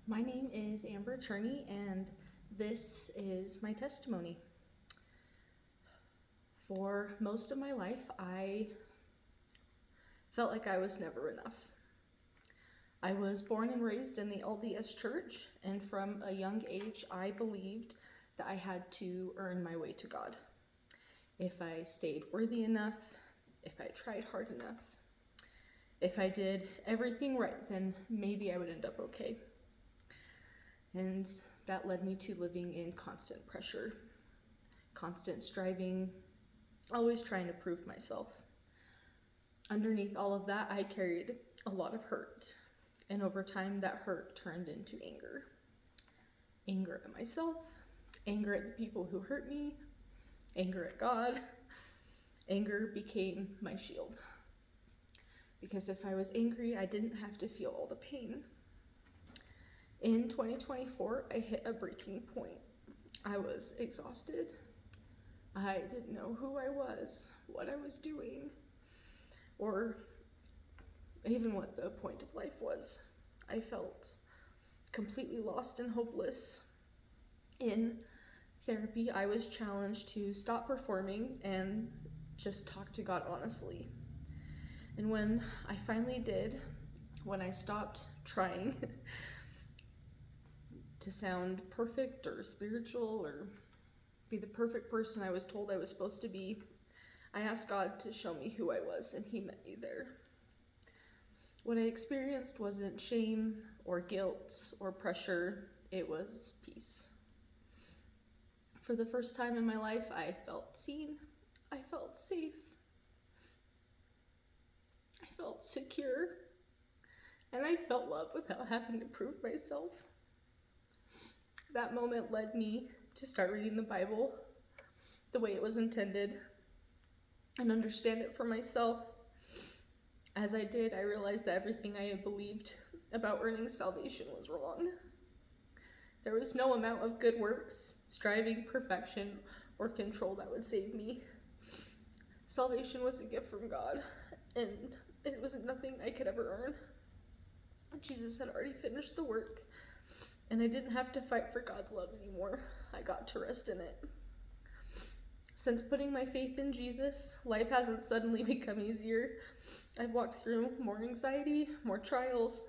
My name is Amber Cherny, and this is my testimony. For most of my life, I felt like I was never enough. I was born and raised in the LDS church, and from a young age, I believed that I had to earn my way to God. If I stayed worthy enough, if I tried hard enough, if I did everything right, then maybe I would end up okay. And that led me to living in constant pressure, constant striving, always trying to prove myself. Underneath all of that, I carried a lot of hurt. And over time, that hurt turned into anger. Anger at myself, anger at the people who hurt me, anger at God. Anger became my shield. Because if I was angry, I didn't have to feel all the pain. In 2024, I hit a breaking point. I was exhausted. I didn't know who I was, what I was doing, or even what the point of life was. I felt completely lost and hopeless. In therapy, I was challenged to stop performing and just talk to God honestly. And when I finally did, when I stopped trying to sound perfect or spiritual or be the perfect person I was told I was supposed to be, I asked God to show me who I was, and He met me there. What I experienced wasn't shame or guilt or pressure, it was peace. For the first time in my life, I felt seen, I felt safe, I felt secure, and I felt love without having to prove myself. That moment led me to start reading the Bible the way it was intended and understand it for myself. As I did, I realized that everything I had believed about earning salvation was wrong. There was no amount of good works, striving, perfection, or control that would save me. Salvation was a gift from God, and it was nothing I could ever earn. Jesus had already finished the work, and I didn't have to fight for God's love anymore. I got to rest in it. Since putting my faith in Jesus, life hasn't suddenly become easier. I've walked through more anxiety, more trials,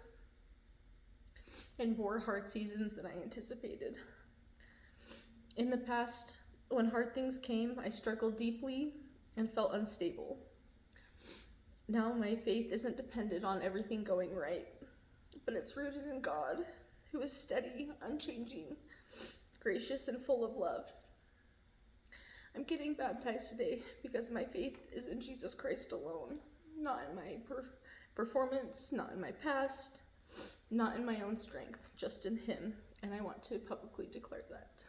and more hard seasons than I anticipated. In the past, when hard things came, I struggled deeply and felt unstable. Now my faith isn't dependent on everything going right, but it's rooted in God, who is steady, unchanging, gracious, and full of love. I'm getting baptized today because my faith is in Jesus Christ alone, not in my performance, not in my past, not in my own strength, just in Him, and I want to publicly declare that.